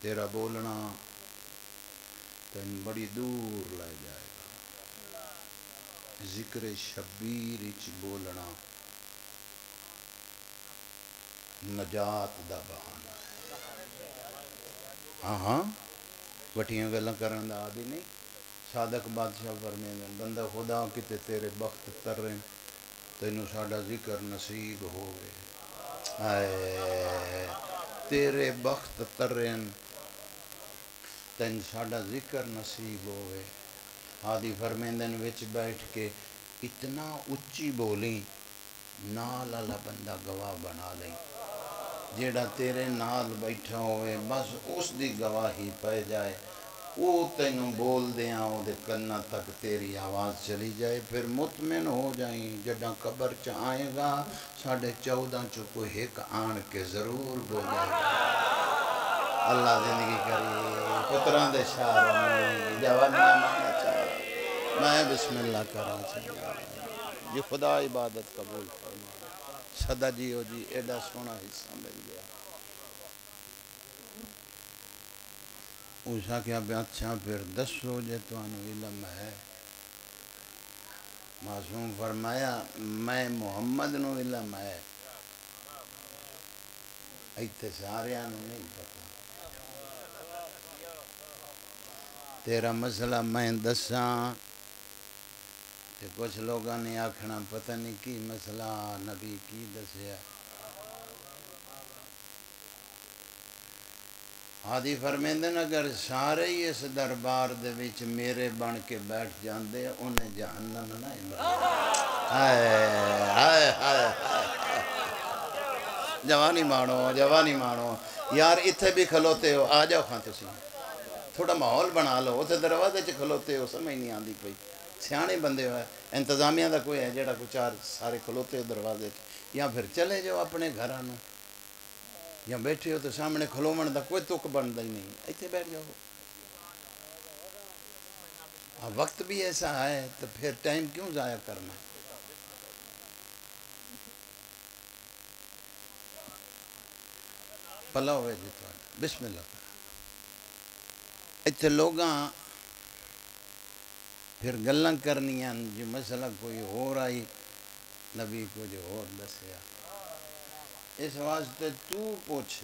تیرا بولنا تین بڑی دور لے جائے گا. ذکر شبیر اچ بولنا نجات دا بہانہ. ہاں ہاں وٹیاں گلاں کرن دا عادی نہیں. صادق بادشاہ فرمیندے بندہ خدا کتے تیرے بخت ترن تینوں ساڈا ذکر نصیب ہوئے. اے تیرے بخت ترن تین ساڈا ذکر نصیب ہوئے. ہادی فرمیندن وچ بیٹھ کے اتنا اچھی بولی نال والا بندہ گواہ بنا لیں. جیڑا تیرے نال بیٹھا ہوئے بس اس دی گواہی پہ جائے. وہ تینوں بول دیاں او دے کنہ تک تیری آواز چلی جائے. پھر مطمئن ہو جائیں جڑا قبر چ آئے گا 14.5 چو کوئی ایک آن کے ضرور بولے گا. اللہ زندگی کری پتران دے شاہ جوانیاں مانا چاہ میں بسم اللہ کرا چاہیے. جی خدا عبادت قبول فرما. صدا جی ہو جی ایڈا سونا حصہ مل گیا. اوشا کیا اچھا پھر دسو جے تو انو علم ہے. معصوم فرمایا میں محمد نو علم ہے ایتے سارے نو نہیں پتا. تیرا مسئلہ میں دساں تے کچھ لوگاں نے آکھنا پتہ نہیں کی مسئلہ نبی کی دسیا. ہادی فرمیندن اگر سارے ہی اس دربار دے وچ میرے بن کے بیٹھ جاندے انہیں جہنم نہ جوانی مانو یار اتھے بھی کھلوتے ہو آ جاؤ کھاں تسی تھوڑا ماحول بنا لو. اتھے دروازے چ کھلوتے ہو سمجھ نہیں آندی پئی. سیانے بندے ہوئے انتظامیہ دا کوئی ہے جیڑا کو چار سارے کھلوتے ہو دروازے چ یا پھر چلے جاؤ اپنے گھرانوں یا بیٹھے ہو تو سامنے کھلومن دا کوئی تک بندا ہی نہیں. ایتھے بیٹھ جاؤ. وقت بھی ایسا ہے تو پھر ٹائم کیوں ضائع کرنا. پلا ہوئے جی تو بسم اللہ. ایتھے لوگاں پھر گلاں کرنیاں جو مسئلہ کوئی ہو رہی نبی کو جو اور دسیا. اس واسطے تو پوچھ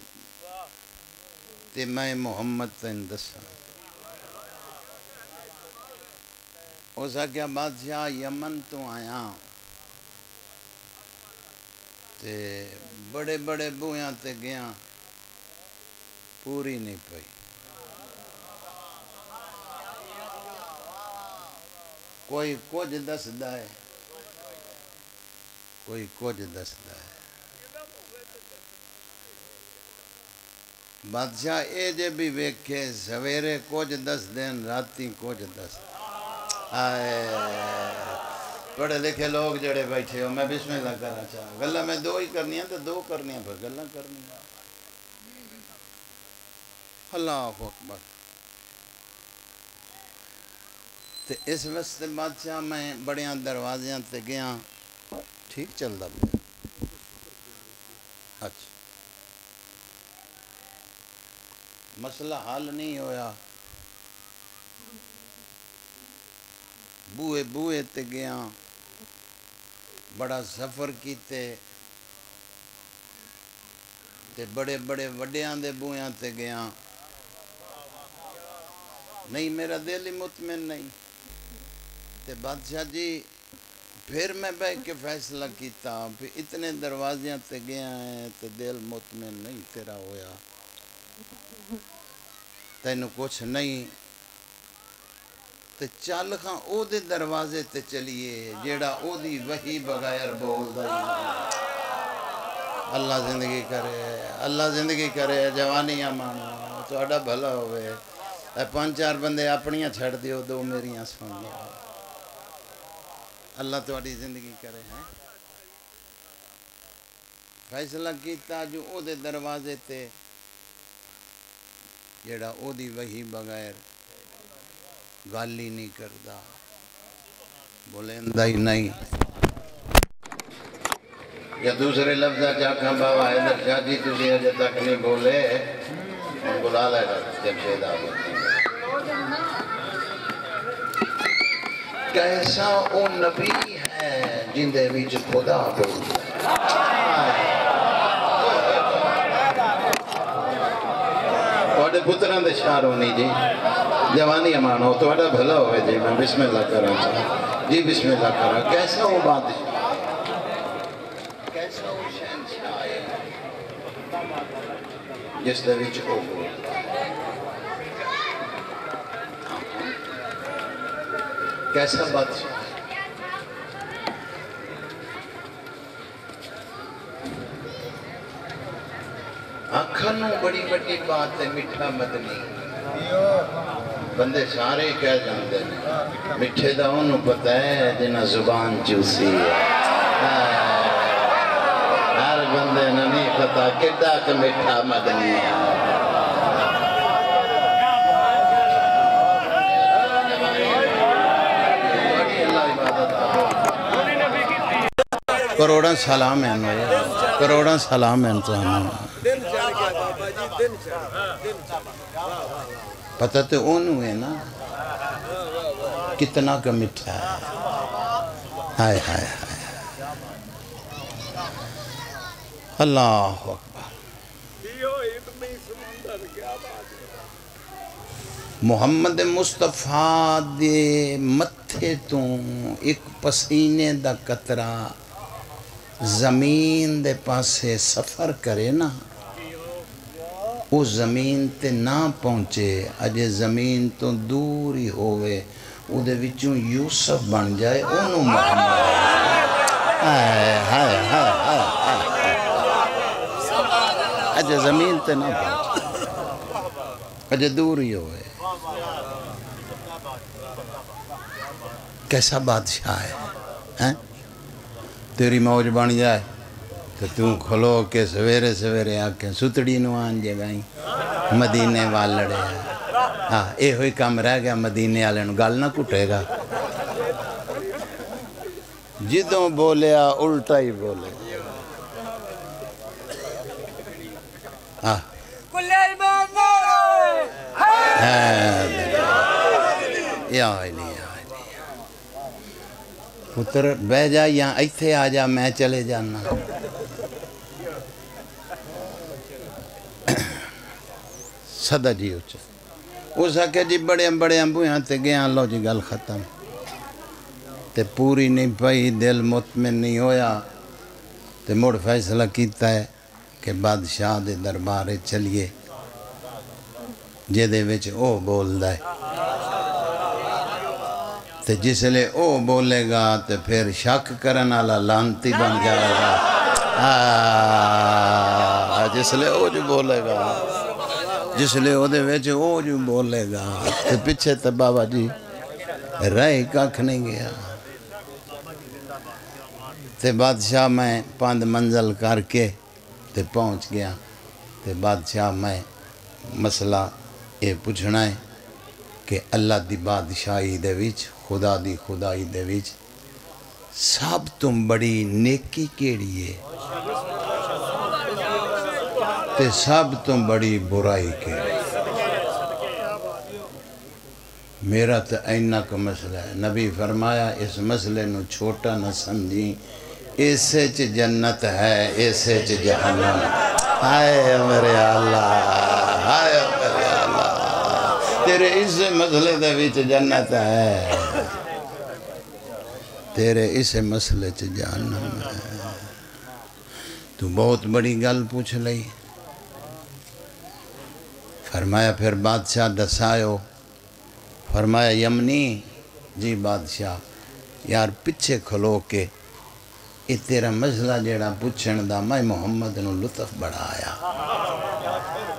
تے میں محمد تین دساں. اسا کیا بادشاہ یمن تو آیا تے بڑے بڑے بویاں تے گیاں پوری نہیں پئی. کوئی کچھ دسدا ہے کوئی کچھ دسدا ہے. بادشاہ اے جے بھی ویکھے سویرے کچھ دس دین راتی کچھ دس. پڑھے لکھے لوگ جڑے بیٹھے ہو میں بسم اللہ کرنا چاہا. گلہ میں دو ہی کرنی ہیں تو دو کرنی ہیں پھر گلہ کرنی ہیں. اللہ اکبر. تے اس واسطے بادشاہ میں بڑیاں دروازیاں تے گیاں ٹھیک چلدا پیا. اچھا مسئلہ حل نہیں ہویا. بوئے تے گیاں بڑا سفر کیتے تے بڑے بڑے وڈیاں دے بویاں تے گیاں. نہیں میرا دل ہی مطمئن نہیں. تے بادشاہ جی پھر میں بیٹھ کے فیصلہ کیتا پھر اتنے دروازیاں تے گیا ہیں تے دل مطمئن نہیں تیرا ہویا. تینوں کچھ نہیں تے چل خاں او دے دروازے تے چلیے جیڑا او دی وحی بغیر بول دا. اللہ زندگی کرے جوانیاں مانو تہاڈا بھلا ہوئے. 5-4 بندے اپنیاں چھڑ دیو 2 میریاں سن لو. اللہ تہاڈی زندگی کرے ہیں. فیصلہ کیتا جو او دے دروازے تے جیڑا او دی وحی بغیر گل ہی نہیں کردا بولیندا ہی نہیں. یا دوسرے لفظ جاکھاں بابا حیدر شاہ جی تسی اجے تک نہیں بولے بلا لے گا جمشید آگے کیسا او نبی ہے جن دے وچ خدا بول وڈے پتران دے شعر ہونی جی جوانی امانو تو وڈا بھلا ہوئے جی میں بسم اللہ کروں جی بسم اللہ کروں کیسا وہ بادشاہ کیسا وہ شہنشاہ ہے جس دے وچ او بول کیسا بادشاہ آنکھانوں بڑی بڑی بات ہے مٹھا مدنی بندے سارے کہہ جاندے ہیں مٹھے دا انہوں پتہ ہے جنہ زبان چوسی ہے ہر بندے نہ نہیں پتہ کدھا کہ مٹھا مدنی ہے کروڑاں سلام ہیں کروڑاں سلام ہیں تو پتہ تو انہوں ہے نا کتنا کا مٹھا ہے ہائے ہائے ہائے اللہ اکبر محمد مصطفیٰ دے متھے تو ایک پسینے دا قطرہ زمین دے پاسے سفر کرے نا وہ زمین تے نہ پہنچے اجے زمین تو دور ہی ہوئے او دے وچوں یوسف بن جائے انہوں محمد ہائے ہائے ہائے اجے زمین تے نہ پہنچے اجے دور ہی ہوئے کیسا بادشاہ ہے تیری موج بن جائے تو تم کھلو کے سویرے سویرے آکے ستڑی نوان جے گائیں مدینے والڑے ہاں اے ہوئی کام رہ گیا مدینے والے نو گال نہ کٹے گا جدوں بولیا الٹا ہی بولے ہاں یا علی پتر بہ جا یہاں ایتھے آ جا میں چلے جانا صدا جی اچھا اس آکے جی بڑے بڑے امبویاں تے گیا اللہ جی گل ختم تے پوری نہیں پئی دل مطمئن نہیں ہویا تے مڑ فیصلہ کیتا ہے کہ بادشاہ دے دربارے چلیے جے دے وچ او بول دائے تے جس لئے او بولے گا تے پھر شک کرن والا لانتی بن جائے گا جس لئے او جو بولے گا جس لئے او دے ویچے او جو بولے گا تے پچھے تے بابا جی رہی کاکھ نہیں گیا تے بادشاہ میں 5 منزل کر کے تے پہنچ گیا تے بادشاہ میں مسئلہ یہ پوچھنا ہے کہ اللہ دی بادشاہی دے وچ خدا دی خدائی دے وچ سب تم بڑی نیکی کیڑی ہے تے سب تم بڑی برائی کیڑی میرا تو اینہ کا مسئلہ ہے نبی فرمایا اس مسئلے نو چھوٹا نہ سمجھی ایسے چ جنت ہے ایسے چ جہنم ہائے میرے اللہ ہائے میرے اللہ تیرے اس مسئلے دے وچ جنت ہے تیرے اس مسئلے چ جہنم ہے تو بہت بڑی گل پوچھ لئی فرمایا پھر بادشاہ دسایو فرمایا یمنی جی بادشاہ یار پچھے کھلو کے یہ تیرا مسئلہ جیڑا پوچھن دا میں محمد نو لطف بڑھا آیا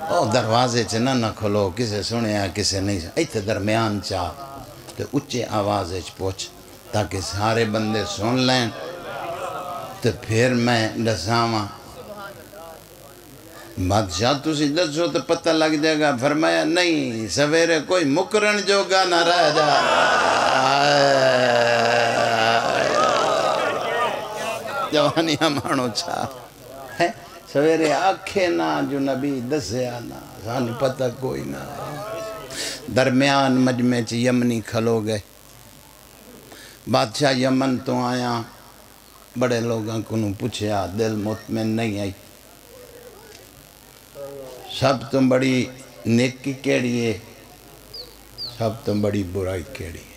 او دروازے چنہ نہ کھلو کسے سنیا کسے نہیں سنیا ایتھے درمیان چاہ تو اچھے آوازے پوچھ تاکہ سارے بندے سن لیں تو پھر میں دساواں بادشاہ تسی دسو تو پتہ لگ جائے گا فرمایا نہیں سویرے کوئی مکرن جوگا نہ رہ جا جوانی ہمانو چھا سویرے آکھے نہ جو نبی دسیا نہ سان پتہ کوئی نہ درمیان مجمع چ یمنی کھلو گئے بادشاہ یمن تو آیا بڑے لوگاں کو پوچھیا دل مطمئن نہیں آئی سب تو بڑی نیکی کیڑی ہے سب تو بڑی برائی کیڑی ہے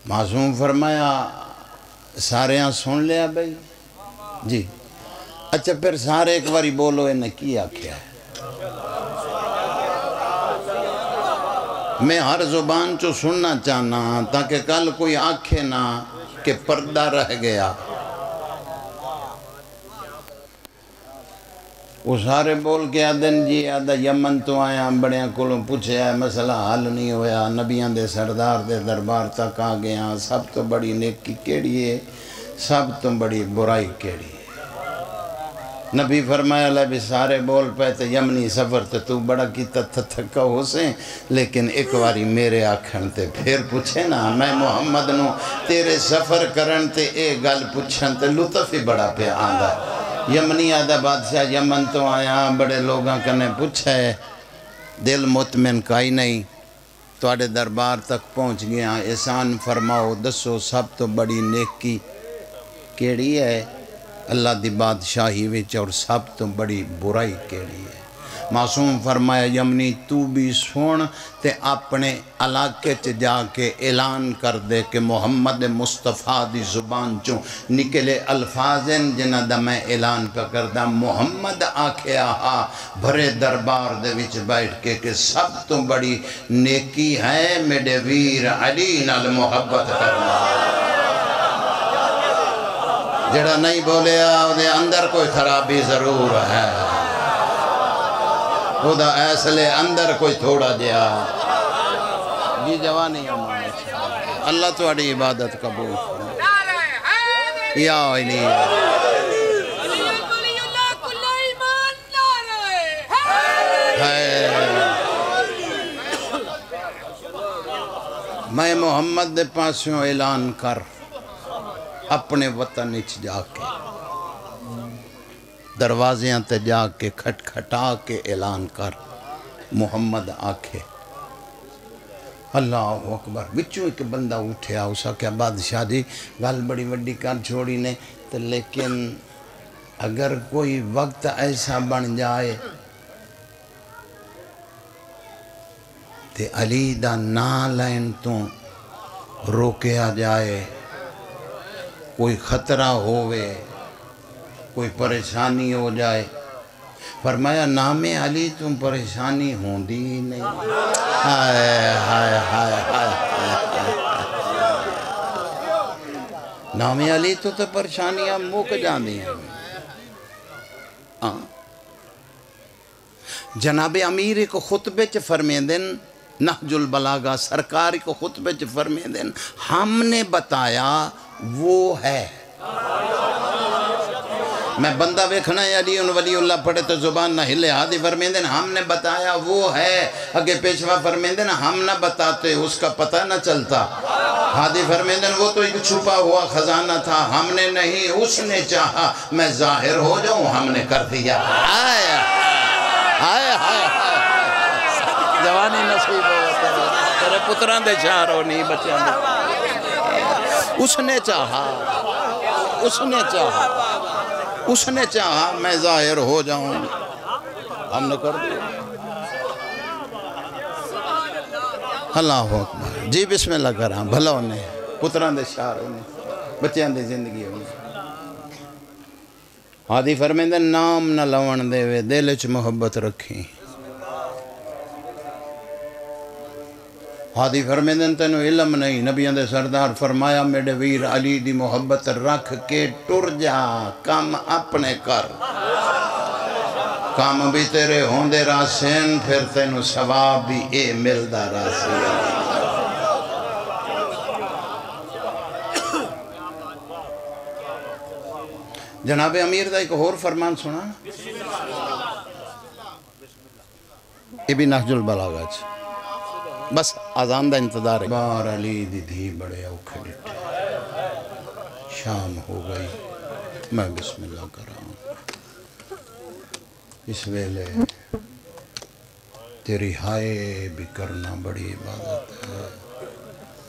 معصوم فرمایا سارے ہاں سن لیا بھائی جی اچھا پھر سارے ایک باری بولو انہیں کیا کیا ہے میں ہر زبان چو سننا چاہنا تاکہ کل کوئی آنکھے نہ کہ پردہ رہ گیا وہ سارے بول کے آدن جی آدھا یمن تو آیا بڑیاں کلوں پوچھے ہے مسئلہ حل نہیں ہویا نبیاں دے سردار دے دربار تک آ گیا سب تو بڑی نیکی کیڑی ہے سب تو بڑی برائی کیڑی ہے نبی فرمایا لے بھی سارے بول پہ تے یمنی سفر تے تو بڑا کی تھکا ہو سے لیکن ایک واری میرے آکھن تے پھر پوچھے نا میں محمد نو تیرے سفر کرن تے اے گل پوچھن تے لطف ہی بڑا پہ آندہ یمنی آدھا بادشاہ یمن تو آیا بڑے لوگاں کنے پوچھا ہے دل مطمئن کائی نہیں توڑے دربار تک پہنچ گیا احسان فرماؤ دسو سب تو بڑی نیکی کیڑی ہے اللہ دی بادشاہی وچ اور سب تو بڑی برائی کیڑی ہے معصوم فرمایا یمنی تو بھی سن تے اپنے علاقے چ جا کے اعلان کر دے کہ محمد مصطفیٰ دی زبان چوں نکلے الفاظ ہیں جنہ دا میں اعلان پہ کردہ محمد آکھے آہا بھرے دربار دے وچ بیٹھ کے کہ سب تو بڑی نیکی ہے میرے ویر علی نال محبت کرنا جڑا نہیں بولے آدھے اندر کوئی خرابی ضرور ہے خدا ایسلے اندر کوئی تھوڑا جیا جی جوانی اللہ تھوڑی عبادت قبول یا نہیں میں محمد دے پاسوں اعلان کر اپنے وطن اچ جا کے دروازیاں تے جا کے کھٹ کھٹا کے اعلان کر محمد آکھے اللہ اکبر بچوں ایک بندہ اٹھیا اسا کیا بادشاہ جی گل بڑی وڈی کر چھوڑی نے تو لیکن اگر کوئی وقت ایسا بن جائے تے علی دا نا لین تو روکیا جائے کوئی خطرہ ہوئے کوئی پریشانی ہو جائے فرمایا نام علی تم پریشانی ہوندی ہی نہیں ہائے ہائے ہائے ہائے نام علی تو پریشانیاں موک جاندی ہیں جناب امیر کو خطبے چ فرمیندن نہج البلاغہ سرکاری کو خطبے چ فرمیندن ہم نے بتایا وہ ہے میں بندہ ویکھنا ہے علی ولی اللہ پڑھے تو زبان نہ ہلے ہادی فرمیندن ہم نے بتایا وہ ہے اگے پیشوا فرمیندن ہم نہ بتاتے اس کا پتہ نہ چلتا ہادی فرمیندن وہ تو ایک چھپا ہوا خزانہ تھا ہم نے نہیں اس نے چاہا میں ظاہر ہو جاؤں ہم نے کر دیا آئے آئے آئے جوانی نصیب ہو تیرے پتران دے چاروں نہیں بچیاں دے اس نے چاہا اس نے چاہا میں ظاہر ہو جاؤں ہم نے کر دیا اللہ اکبر جی بسم اللہ کراں بھلا ہونے پتران دے شار ہونے بچیاں دے زندگی ہونے ہادی فرمیندن نام نہ لون دے وے دل وچ محبت رکھی ہادی فرمیندن تینوں علم نہیں نبیوں دے سردار فرمایا میرے ویر علی دی محبت رکھ کے ٹر جا کام اپنے کر کام بھی تیرے ہوندے راسین پھر تینوں ثواب بھی اے ملدا راسین جناب امیر دا ایک اور فرمان سنا یہ بھی نہج البلاغہ بس آزان دا انتظار ہے بار علی دی دھی بڑے اوکھے ڈٹھے شام ہو گئی میں بسم اللہ کر رہا ہوں۔ اس ویلے تیری ہائے بھی کرنا بڑی عبادت ہے،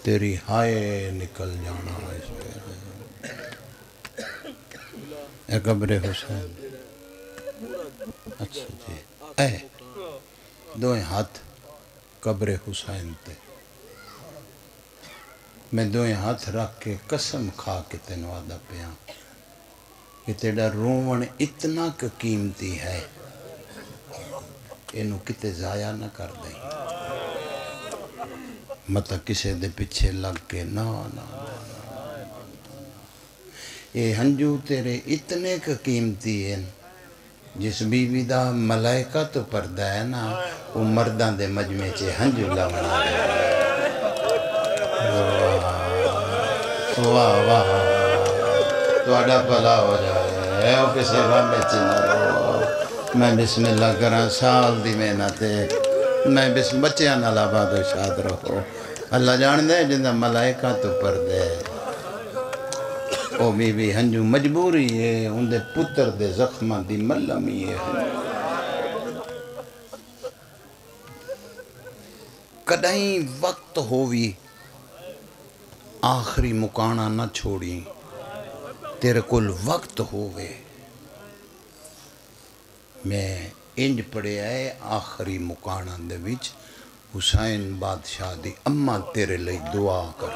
تیری ہائے نکل جانا اس ویلے۔ اے قبر حسین، اچھا جی، اے دوئے ہاتھ قبر حسین تے، میں دوئے ہاتھ رکھ کے قسم کھا کے تینوں وعدہ پیاں کہ تیرا روون اتنا قیمتی ہے، اینو کتے ضائع نہ کر دیں، مطلب کسے دے پیچھے لگ کے نا نا نا۔ یہ ہنجو تیرے اتنے قیمتی ہیں، جس بی بی دا ملائکہ تو پردہ ہے نا، وہ مردان دے مجمع چے ہنجو لونا ہے۔ واہ واہ تو اڈا پلا ہو جائے اے او کسی رب چنہ رو۔ میں بسم اللہ کراں سال دی محنت ہے، میں بسم بچیاں نال آباد و شاد رہو۔ اللہ جان دے جندہ ملائکہ تو پردے، او بی بی ہنجو مجبوری ہے، ان دے پتر دے زخمہ دی ملمی ہے۔ کدائیں وقت ہووی آخری مکانا نہ چھوڑی، تیرے کل وقت ہووے۔ میں انج پڑے آئے آخری مکانا دے وچ حسین بادشاہ دی اماں تیرے لئی دعا کر۔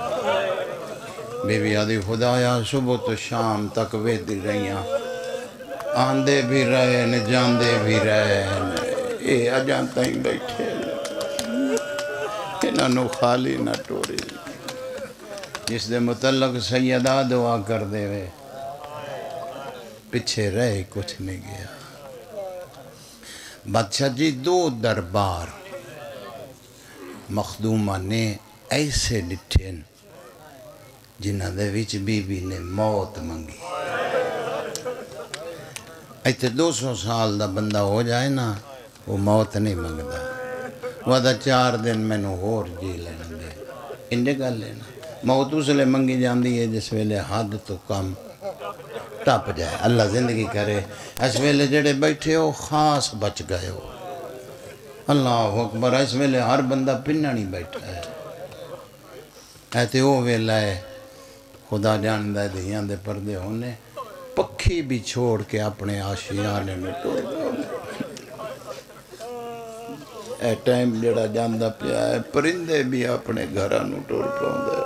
بی بی آدھی خدایا صبح تو شام تک ویدی رہیاں، آندے بھی رہے نے جاندے بھی رہے نے، اے اجاں تائیں بیٹھے انہاں نو خالی نہ ٹوڑی۔ جس دے متعلق سیدہ دعا کر دے وے، پچھے رہے کچھ نہیں گیا۔ بادشاہ جی دو دربار مخدومہ نے ایسے ڈٹھیں جنہ دے وچ بی بی نے موت منگی۔ ایتے 200 سال دا بندہ ہو جائے نا، وہ موت نہیں منگدا، وہ دا 4 دن میں نو ہور جی لینا دے۔ انجے گا لینا موت اس لئے منگی جاندی ہے جس ویلے حد تو کم ٹاپ جائے، اللہ زندگی کرے۔ اس ویلے جڑے بیٹھے ہو خاص بچ گئے ہو، اللہ اکبر۔ اس ویلے ہر بندہ پنہ نہیں بیٹھا ہے، ایتے وہ ویلہ ہے خدا جاندہ ہے دھیاں دے پردے ہونے، پکھی بھی چھوڑ کے اپنے آشیانے میں ٹوڑ دو۔ اے ٹائم جڑا جاندہ پیا ہے، پرندے بھی اپنے گھرانو ٹوڑ پاؤں دے۔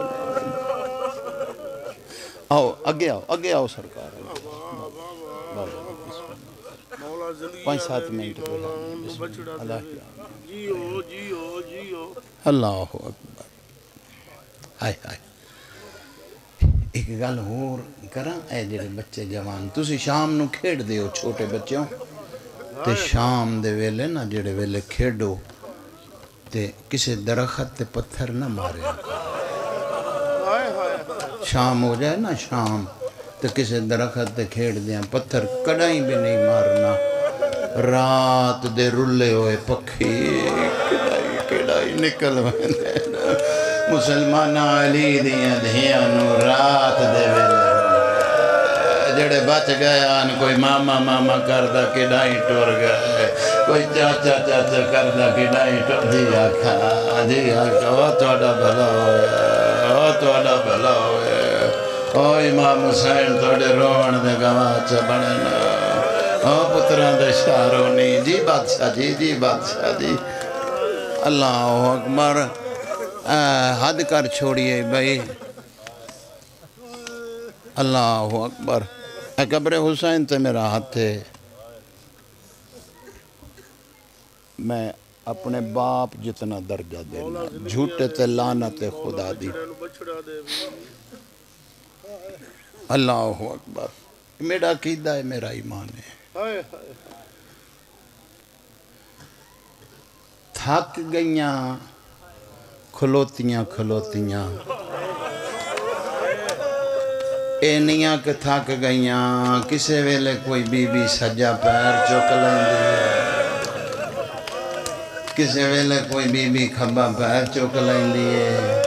آؤ اگے آؤ سرکار، 5-7 منٹ اللہ اکبر۔ ہائے ہائے ایک گل ہور کراں، اے جڑے بچے جوان تسی شام نو کھیڑ دیو چھوٹے بچوں تے شام دے ویلے نا جڑے ویلے کھیڑو تے کسے درخت تے پتھر نہ مارے۔ شام ہو جائے نا شام تے کسے درخت تے کھیڑ دیاں، پتھر کڑائیں بھی نہیں مارنا۔ رات دے رلے ہوئے پکھی کڑائی نکل ویندے، مسلمانہ علی دیاں دھیاں نو رات دے ویلے جڑے بچ گیا، کوئی ماما ماما کردہ کڑائی ٹور گئے، کوئی چاچا چاچا کردہ کڑائی ٹور جی آکھا جی آکھا۔ وہ توڑا بھلا ہوئے، وہ توڑا بھلا ہوئے، او امام حسین توڑے روان دے گواچ بڑھنا، او پتران دے شارونی جی بادشاہ جی جی بادشاہ جی۔ اللہ اکبر، حد کر چھوڑیے بھائی، اللہ اکبر۔ اے قبر حسین تے میرا ہاتھ ہے، میں اپنے باپ جتنا درجہ دینا، جھوٹے تے لعنت خدا دی۔ اللہ اکبر، میرا عقیدہ ہے، میرا ایمان ہے۔ تھک گئیاں کھلوتیاں کھلوتیاں، اینیاں کہ تھک گئیاں، کسے ویلے کوئی بی بی سجا پیر چک لیندی ہے، کسے ویلے کوئی بی بی کھبا پیر چک لیندی ہے۔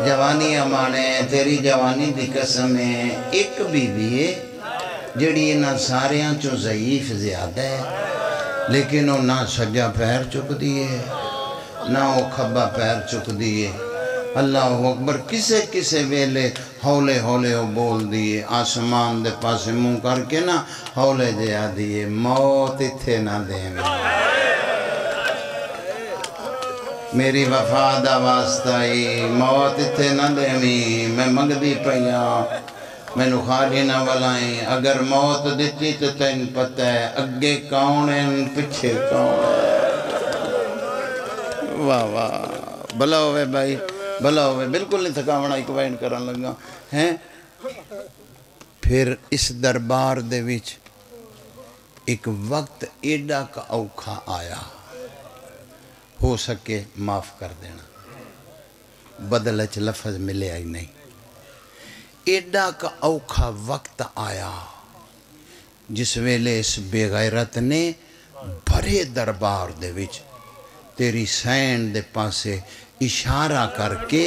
جوانی امانے تیری جوانی دی قسم ہے، ایک بی بی ہے جڑی انہاں ساریاں چو ضعیف زیادہ ہے، لیکن وہ نہ سجا پیر چک دیے نہ وہ کھبا پیر چک دیے۔ اللہ اکبر، کسے ویلے ہولے ہولے وہ بول دیے، آسمان دے پاس منہ کر کے نا ہولے جیا دیے، موت اتھے نہ دیں میری وفا دا واسطہ ہی، موت اتھے نہ دیں میں منگدی پیاں، میں نو خالی نہ ولائیں، اگر موت دیتی تو تین پتہ ہے اگے کون ہیں پچھے کون ہے۔ واہ واہ، بھلا ہوئے بھائی، بھلا ہوئے، بالکل نہیں تھکاونا ایک وائن کرن لگا ہیں۔ پھر اس دربار دے وچ ایک وقت ایڈا کا اوکھا آیا، ہو سکے معاف کر دینا، بدلچ لفظ ملے ہی نہیں، ایڈا کا اوکھا وقت آیا جس ویلے اس بے غیرت نے بھرے دربار دے وچ تیری سین دے پاسے اشارہ کر کے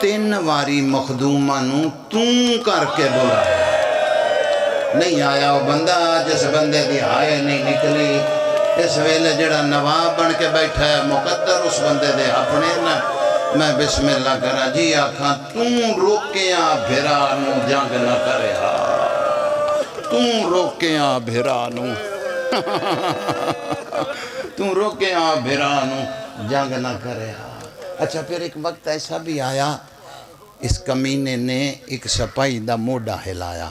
3 واری مخدومہ نو توں کر کے بولا نہیں آیا وہ بندہ جس بندے دی آئے نہیں نکلی۔ اس ویلے جڑا نواب بن کے بیٹھا ہے مقدر اس بندے دے اپنے نا، میں بسم اللہ کرا جی آکھاں توں روکیاں بھیرا نو جنگ نہ کرے توں روکیاں بھیرا نو توں روکیاں بھیرا نو جنگ نہ کرے۔ اچھا پھر ایک وقت ایسا بھی آیا اس کمینے نے ایک سپاہی دا موڈا ہلایا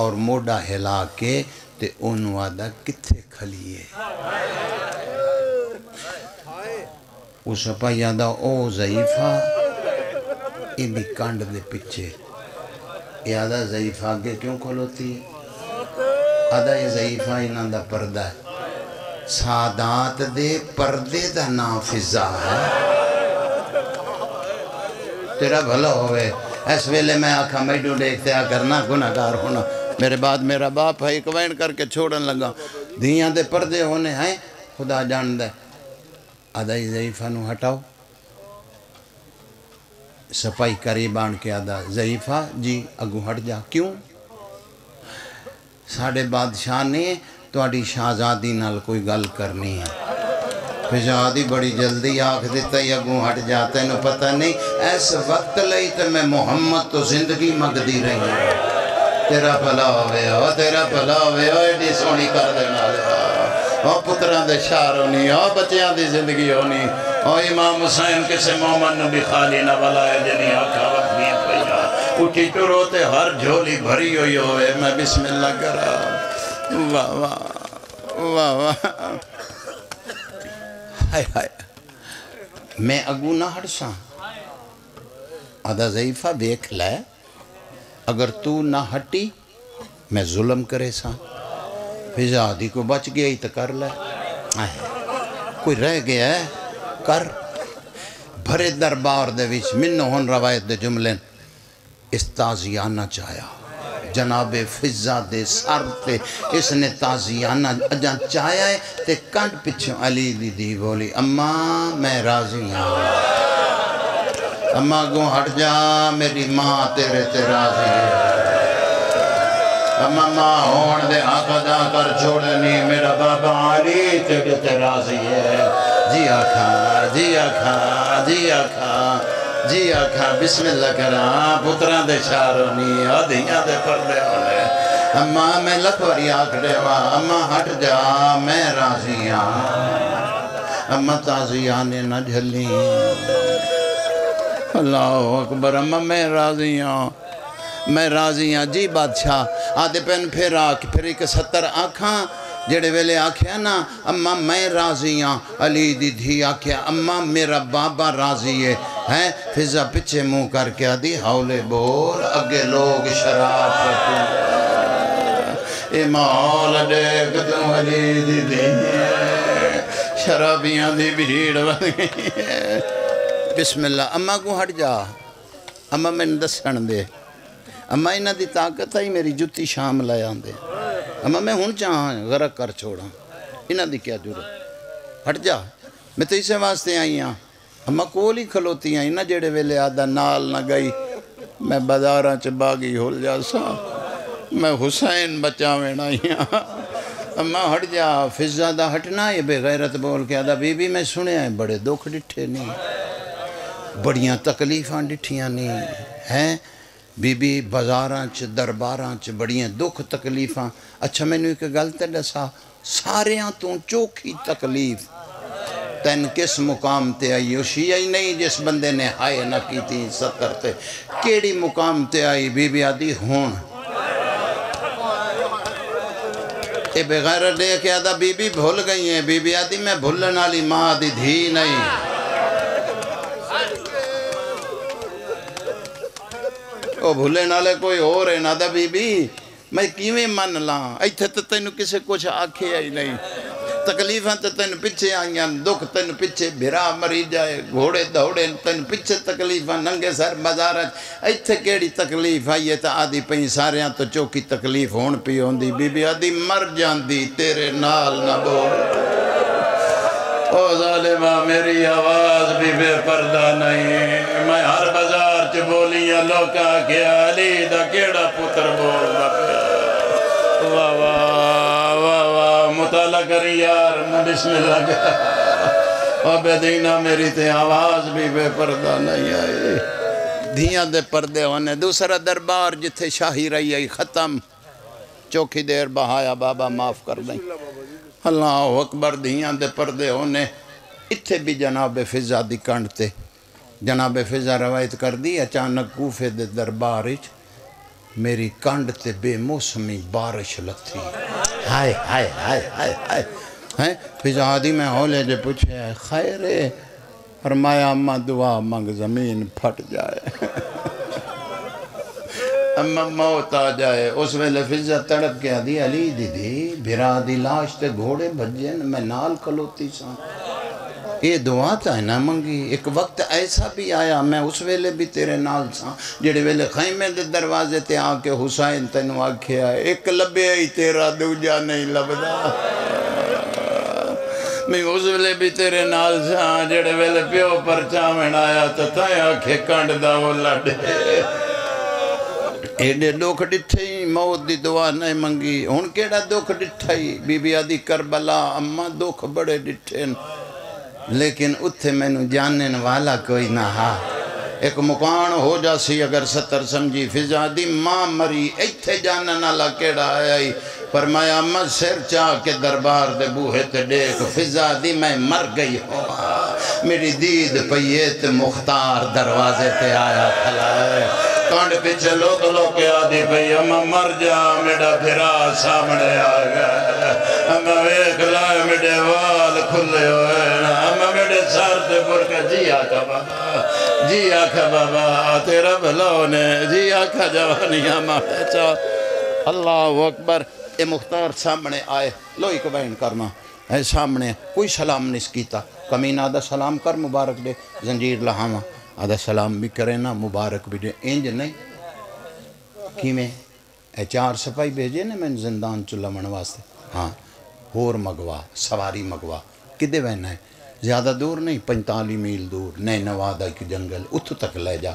اور موڈا ہلا کے تے انہوں آدھا کتھے کھلیے، وہ سپاہی آدھا او ضعیفہ انہی کانڈ دے پچھے، یہ آدھا ضعیفہ آگے کیوں کھلوتی ہے؟ آدھا یہ ضعیفہ انہاں دا پردہ ہے، سادات دے پردے دا نافذہ ہے۔ تیرا بھلا ہوئے، اس ویلے میں آکھا میڈو دیکھتے آ کرنا گناہگار ہونا، میرے بعد میرا باپ ہے ایک وین کر کے چھوڑن لگا، دھیاں دے پردے ہونے ہیں خدا جان دے۔ آدھا یہ ضعیفہ نو ہٹاؤ، سپاہی قریب آن کے آدھا ضعیفہ جی اگو ہٹ جا، کیوں؟ ساڑھے بادشاہ نے تواڈی شہزادی نال کوئی گل کرنی ہے۔ شہزادی بڑی جلدی آکھ دیتا ہی اگو ہٹ جاتا ہے، انہوں پتہ نہیں ایس وقت لئی تو میں محمد تو زندگی مگدی رہی ہوں۔ تیرا بھلا ہوئے ہو، تیرا بھلا ہوئے ہو، ایڈی سونی کر دینا لیا، او پتران دے شار ہونی، او بچیاں دی زندگی ہونی، او امام حسین کسے مومن نبی خالی نہ بلائے جنہی آکھا وقت بھی پہیا، اٹھی تو روتے ہر جھولی بھری ہوئی ہوئے، میں بسم اللہ کرا، واہ واہ واہ واہ، ہائے ہائے، میں اگو نہ ہٹساں، آدھا ضعیفہ دیکھ لے، اگر تو نہ ہٹی میں ظلم کرے ساں، فضادی کو بچ گیا ہی تو کر لے، کوئی رہ گیا ہے کر۔ بھرے دربار دے وچ منو ہون روایت دے جملے اس تازیانہ چاہیا، جناب فضہ دے سر تے اس نے تازیانہ اجاں چاہیا ہے تے کنڈ پچھوں علی دی بولی اماں میں راضی ہوں، اماں گو ہٹ جا میری ماں تیرے تے راضی ہے، اماں ماں ہون دے آقا جا کر چھوڑنی میرا بابا علی تیرے تے راضی ہے، جی آکھا جی آکھا جی آکھا جی آکھا بسم اللہ کرا، پتران دے شارونی آدھیاں دے پردے ہونے، اماں میں لکھوری آکھ دے وا اماں ہٹ جا میں راضی ہاں، اماں تازیانے نہ جھلیں، اللہ اکبر، اماں میں راضی ہوں، میں راضی ہاں جی بادشاہ، آدھے پین پھر آکھ پھر ایک 70 آکھاں جڑے ویلے آکھیا نا اماں میں راضی ہاں، علی دی دھی آکھیا اماں میرا بابا راضی ہے، فضہ پچھے منہ کر کے آدھی حولے بول اگے لوگ شراب پتوں، اے ماحول دیکھ تو علی دی دھی شرابیاں دی بھیڑ بن گئی ہے، بسم اللہ، اماں کو ہٹ جا، اماں میں دسن دے، اماں انہاں دی طاقت ہے میری جتی شام لائے آندے، اماں میں ہون چاہاں غرق کر چھوڑا، انہاں دی کیا ضرورت، ہٹ جا، میں تو اسے واسطے آئی ہاں، اماں کول ہی کھلوتی ہیں، انہاں جڑے ویلے آدھا نال نہ گئی، میں بازاراں چ باغی ہول جا سا، میں حسین بچاویں آئی ہاں میں ہٹ جا فضا دا ہٹنا یہ بے غیرت بول کے آدھا بی بی میں سنے ہیں بڑے دکھ ڈٹھے نہیں بڑیاں تکلیفاں ڈٹھیاں نہیں ہیں بی بی بازاراں چ درباراں چ بڑیاں دکھ تکلیفاں اچھا میں نے ایک گل تے دسا ساریاں تو چوکھی تکلیف تین کس مقام تے آئی وہ شیعہ ہی نہیں جس بندے نے ہائے نہ کی تھی ستر تے کیڑی مقام تے آئی بی بی آدھی ہون اے بغیر لے کے آدھا بی بی بھول گئی ہیں بی بی آدھی میں بھولن والی ماں آدھی دھی نہیں وہ بھولن والے کوئی اور ہے نہ بی بی میں کیویں من لاں ایتھے تے تینوں کسے کچھ آکھے ہی نہیں تکلیفاں تے تینوں پیچھے آئیاں دکھ تینوں پیچھے بھرا مری جائے گھوڑے دوڑے تینوں پیچھے تکلیفاں ننگے سر بازار ایتھے کیڑی تکلیف آئی ہے تا آدھی پئی ساریاں تو چوکی تکلیف ہون پی ہوندی بی بی آدھی مر جاندی تیرے نال نہ بول او ظالمہ میری آواز بھی بے پردہ نہیں میں ہر بازار چ بولیاں لوکا کہ علی دا کیڑا پتر بول بپیا واہ واہ واہ واہ مطالعہ کری یار بسم اللہ کیا او بے دینہ میری تے آواز بھی بے پردہ نہیں آئی دھیاں دے پردے ہونے دوسرا دربار جتھے شاہی رہی آئی ختم چوکھی دیر بہایا بابا معاف کر دیں اللہ اکبر دھیاں دے پردے ہونے اتھے بھی جناب فضا دی کنڈ تے جناب فضا روایت کر دی اچانک کوفے دے دربارچ میری کنڈ تے بے موسمی بارش لتھی ہائے ہائے ہائے ہائے ہائے فضا دی میں ہولے جے پوچھے خیر ہے فرمایا اماں دعا مانگ زمین پھٹ جائے اماں موت آ جائے اس ویلے فضا تڑپ کے آدھی علی دی بھرا دی لاش تے گھوڑے بھجن میں نال کلوتی ساں یہ دعا تا ہے نا منگی ایک وقت ایسا بھی آیا میں اس ویلے بھی تیرے نال ساں جڑے ویلے خیمے دے دروازے تے آ کے حسین تینوں آکھیا ہے ایک لبے ہی تیرا دوجا نہیں لبدا میں اس ویلے بھی تیرے نال ساں جڑے ویلے پیو پر چاوین آیا تو تائیں آکھے کنڈ دا وہ لڑے ایڈے دکھ ڈٹھے ہی موت دی دعا نہیں منگی ہن کیڑا دکھ ڈٹھا ہی بی بی آدھی کربلا اماں دکھ بڑے ڈٹھے لیکن اتھے میں نو جانن والا کوئی نہ ہا ایک مکان ہو جاسی اگر ستر سمجھی فضا دی ماں مری ایتھے جانن والا کیڑا آیا ہی فرمایا اماں سر چاہ کے دربار دے بوہے تے دیکھ فضا دی میں مر گئی ہوں میری دید پیت مختار دروازے تے آیا کھلائے کانڈ پیچھے لوگ کے آدھی پئی اماں مر جا میڈا بھرا سامنے آ گیا اماں ویکھ لائے میڈے وال کھلے ہوئے اماں میڈے سار تے برکا جی آکھا بابا جی آکھا بابا تیرا بھلاؤ نے جی آکھا جوانی اماں پیچھا اللہ اکبر اے مختار سامنے آئے لوئی کو بین کرنا اے سامنے کوئی سلام نہیں کیتا کمینہ آدھا سلام کر مبارک دے زنجیر لہاما آدھا سلام بھی کرے نا مبارک بھی دے انج نہیں کیویں اے 4 سپاہی بھیجے نے میں زندان چلا من واسطے ہاں ہور مگوا سواری مگوا کدے وینا ہے زیادہ دور نہیں 45 میل دور نئے نوادہ کی جنگل اتھ تک لے جا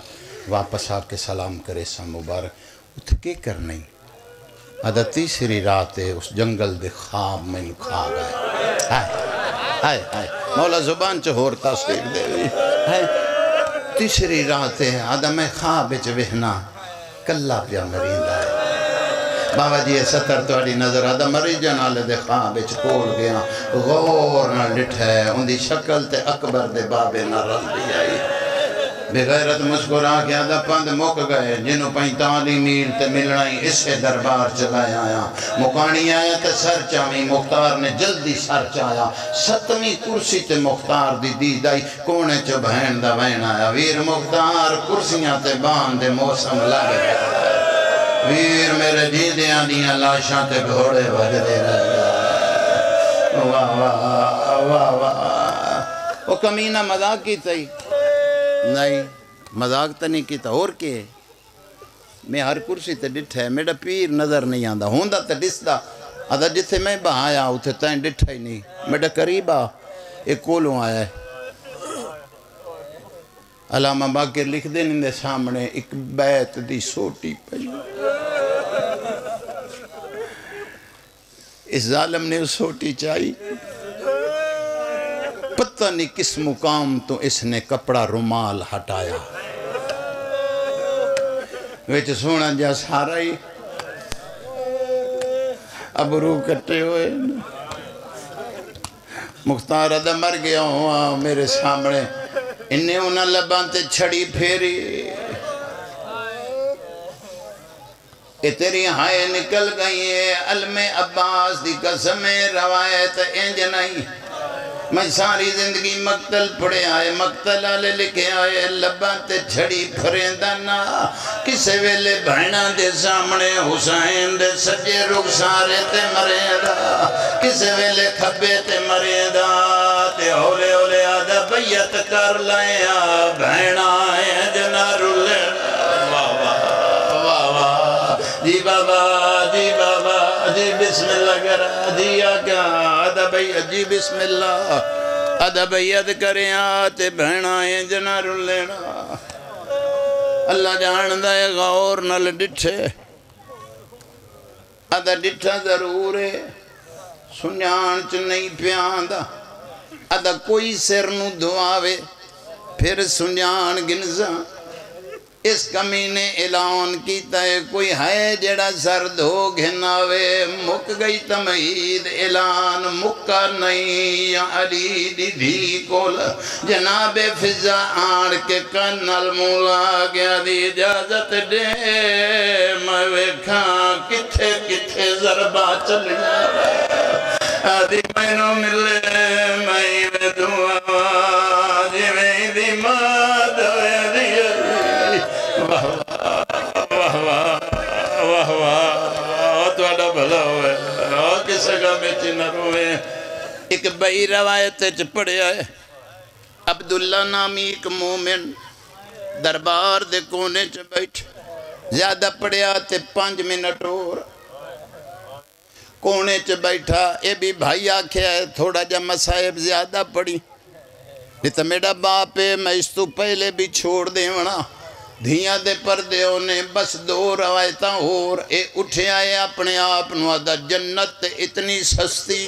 واپس آ کے سلام کرے سا مبارک اتھ کے کر نہیں آدھا تیسری رات ہے اس جنگل دے خواب میں کھا گئے ہائے ہائے مولا زبان چہور تصدیق دے بھی تیسری رات ہے آدھا میں خواب وہنا کلا پیا مریندہ ہے بابا جی ستر توڑی نظر آدھا مریجن آلے دے خواب کھول گیا غور نہ لٹھے ان دی شکل تے اکبر دے بابے نہ رل دی آئی بغیرت مسکرا کے آدھا پند مک گئے جنہوں 45 میل تے ملنائی اسے دربار چلائے آیا مکانی آیا تے سر چاہمی مختار نے جلدی سر چاہیا 7ویں کرسی تے مختار دی دید آئی کونے چو بہن دا وین آیا ویر مختار کرسیاں تے باندے موسم لگے ویر میرے جیدیاں دیاں لاشاں تے گھوڑے بھجدے رہ گئے واہ واہ واہ واہ وہ کمینہ مذاق کی تھی نہیں مذاق تا نہیں کیتا اور کے میں ہر کرسی تے ڈٹھا ہے میرا پیر نظر نہیں آندا ہوندہ تے ڈسدا آدھا جتھے میں بہایا اتھے تائیں ڈٹھا ہی نہیں میرا قریبا ایک کولوں آیا ہے علامہ باقر لکھ دے نندے سامنے ایک بیت دی سوٹی پہلو اس ظالم نے سوٹی چاہی، پتہ نہیں کس مقام تو اس نے کپڑا رومال ہٹایا، ویچ سونا جا سارا ہی اب روح کٹے ہوئے، مختار ادا مر گیا ہوا میرے سامنے، انہیں انہاں لبانتے چھڑی پھیری، کہ تیری ہائے نکل گئی ہے، علم عباس دی قسم روایت انج نہیں، میں ساری زندگی مقتل پڑے آئے، مقتل آلے لکھے آئے، لبانتے چھڑی پھریندانا، کسے ویلے بھائنہ دے سامنے حسین دے سجے رخ سارے تے مریدہ، کسے ویلے کھبے تے مریدہ، تے ہولے ہولے آدھا بیعت کر لائیا، بھائنہ آئے جنا رولے، جی بابا جی بابا جی بسم اللہ کرا جی آقا آدھا بیعت جی بسم اللہ آدھا بیعت کریں آتے بہنائیں جنا رلینا اللہ جان دائے غور نل ڈٹھے آدھا ڈٹھا ضرور ہے سنیان چ نہیں پیاندہ آدھا کوئی سر نو دعاوے پھر سنیان گنزاں اس کمینے اعلان کیتا ہے کوئی ہے جڑا سر دھو گھناوے مک گئی تمہید اعلان مکا نہیں یا علی دی دھی کول جناب فضا آن کے کنل مولا گیا دی اجازت دے میں ویکھاں کتھے کتھے ضربہ چل گیا آدھی مینوں ملے میں دعا جی میں دی ماد واہ واہ واہ واہ تواڈا بھلا ہوئے کسے کا بیچی نہ روئے ایک بئی روایت چ پڑھیا ہے عبداللہ نامی ایک مومن دربار دے کونے چ بیٹھ زیادہ پڑھیا تے 5 منٹ اور کونے چ بیٹھا اے بھی بھائی آکھیا ہے تھوڑا جا مسائب زیادہ پڑھی یہ تو میرا باپ ہے میں اس تو پہلے بھی چھوڑ دے ونا دھیاں دے پردے ہونے بس 2 روایتاں اور اے اٹھے آئے اپنے آپ نو آدھا جنت اتنی سستی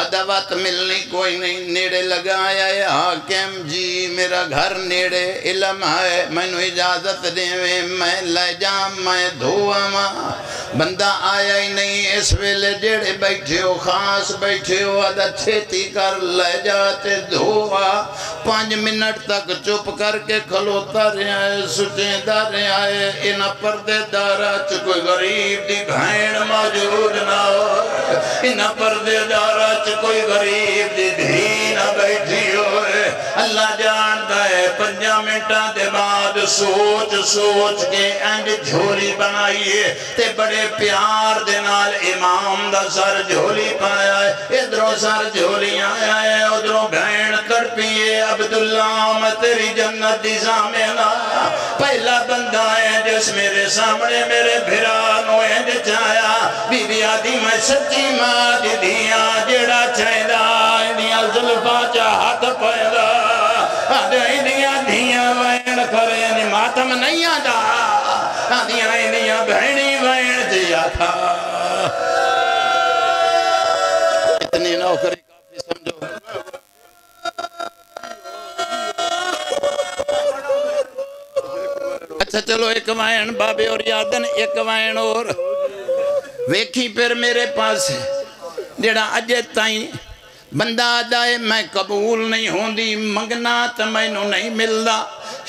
آدھا بات ملنی کوئی نہیں نیڑے لگایا ہے حاکم جی میرا گھر نیڑے علم ہے میں نو اجازت دیویں میں لے جام میں دھوا ماں بندہ آیا ہی نہیں اس ویلے جیڑے بیٹھے ہو خاص بیٹھے ہو آدھا چھیتی کر لے جاتے دھوا 5 منٹ تک چپ کر کے کھلوتا رہا ہے سچیں دارے آئے انہ پردے دارہ چ کوئی غریب دی بھین موجود نہ ہو انہ پردے دارہ چ کوئی غریب دی دھی نہ بیٹھی ہوئے اللہ جانتا ہے 5 منٹاں دے بعد سوچ سوچ کے انج جھولی بنائیے تے بڑے پیار دے نال امام دا سر جھولی پایا ہے ادھروں سر جھولی آیا ہے ادھروں بھین تڑپیے عبداللہ میں تیری جنت دی سامنا پہلا بندہ ہے جس میرے سامنے میرے بھرانوں انج چایا بی بی آدھی میں سچی ماں دی دیا جڑا چاہدہ اندیاں ظلفہ چاہت پیدا آدھے اندیاں دھیاں وین کرے یعنی ماتم نہیں آدھا آدھیاں اندیاں بہنی وین جیا تھا اتنی نوکری کافی سمجھو اچھا چلو ایک وائن بابے اور یادن ایک وائن اور ویکھی پھر میرے پاس جڑا اجے تائیں بندہ آدھائے میں قبول نہیں ہوندی منگنا تو میں نو نہیں ملدا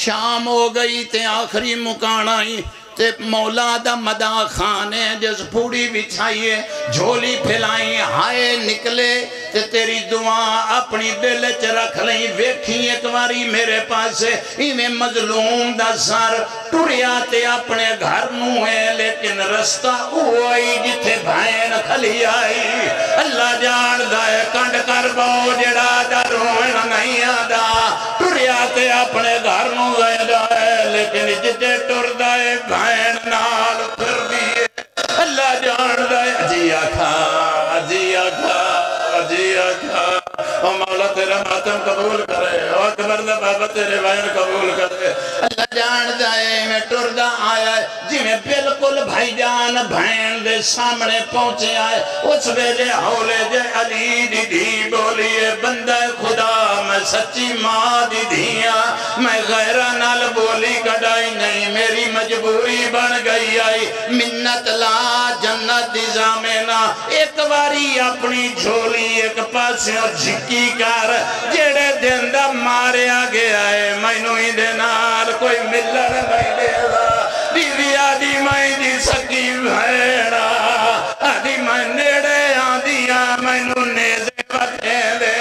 شام ہو گئی تے آخری مکان آئی تے مولا دا مدہ خانے جس پوڑی بچھائیے جھولی پھیلائیں ہائے نکلے تے تیری دعا اپنی دل چ رکھ لیں ویکھی ایک واری میرے پاس ایویں مظلوم دا سر ٹریا تے اپنے گھر نو ہے لیکن رستہ ہوئی جتھے بھائن کھلی آئی اللہ جان دائے کنڈ کر باؤ جڑا دا روحن نہیں آدھا ٹریا تے اپنے گھر نو گئے دائے لیکن جتھے ٹر دائے بھائن نال پھر دیئے اللہ جان دائے جی آکھا جی آکھا جی آکھا مولا تیرے تیرا ماتم قبول کرے، اکبر دا بابا تیرے وائن قبول کرے۔ اللہ جان دائے میں ٹردہ آیا ہے جی میں بالکل بھائی جان بھین دے سامنے پہنچے آئے، اس ویلے ہولے جے علی دی دھی بولیے بندہ خدا میں سچی ماں دی دھیاں، میں غیرہ نال بولی کڑائی نہیں، میری مجبوری بن گئی آئی، منت لا جنت دی زامنہ، ایک باری اپنی جھولی ایک پاسیوں جھکی کر جیڑے دن دا ماریا گیا ہے، میں نوئی دینار کوئی ملن نہیں دے گا، بیوی آدھی میں دی سکی بھیڑا، آدھی میں نیڑے آدھیا میں نو نیزے بٹھے دے،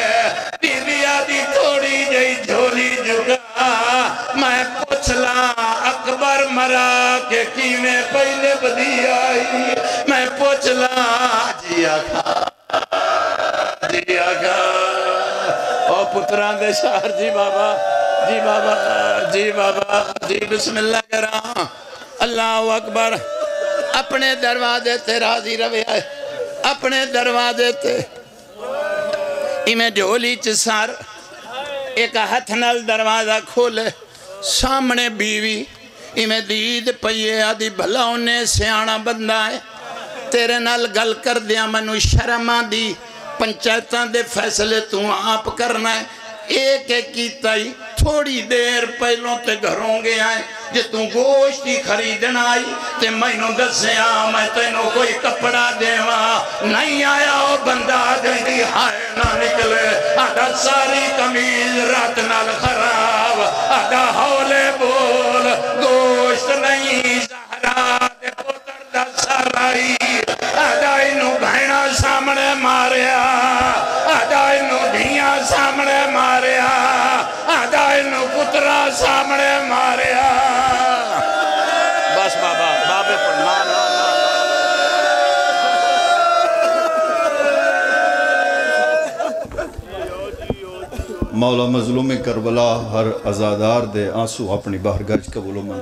بیوی آدھی تھوڑی جئی جھولی جگا، میں پوچھلا اکبر مرا کہ کی میں پہلے بدی آئی، میں پوچھلا جی آکھا جی آکھا او پتران دے شہر جی بابا جی بابا جی بابا جی بسم اللہ کرام اللہ اکبر اپنے دروازے تے راضی روے آئے اپنے دروازے تے میں جھولی چسار ایک ہتھ نال دروازہ کھولے سامنے بیوی میں دید پئیے آدھی بھلا انہیں سیانا بندہ ہے تیرے نال گل کر دیا منو شرما دی پنچایتاں دے فیصلے تو آپ کرنا ہے ایک ایک کیتا ہی تھوڑی دیر پہلوں تے گھروں گے آئے جے تو گوشتی خریدنا آئی تے مینوں دسیا میں تینوں کوئی کپڑا دیوا نہیں آیا او بندہ جنگی ہائے نہ نکلے آدھا ساری کمیز رات نال خراب آدھا ہولے بول گوشت نہیں زہرا دے پتر دا سارائی آدھا انہوں بھینا سامنے ماریا آدھا انہوں دھیاں سامنے ماریا آدھا انہوں پترہ سامنے ماریا بس بابا بابے پر نا نا مولا مظلوم کربلا ہر ازادار دے آنسو اپنی بارگاہ قبول و منظور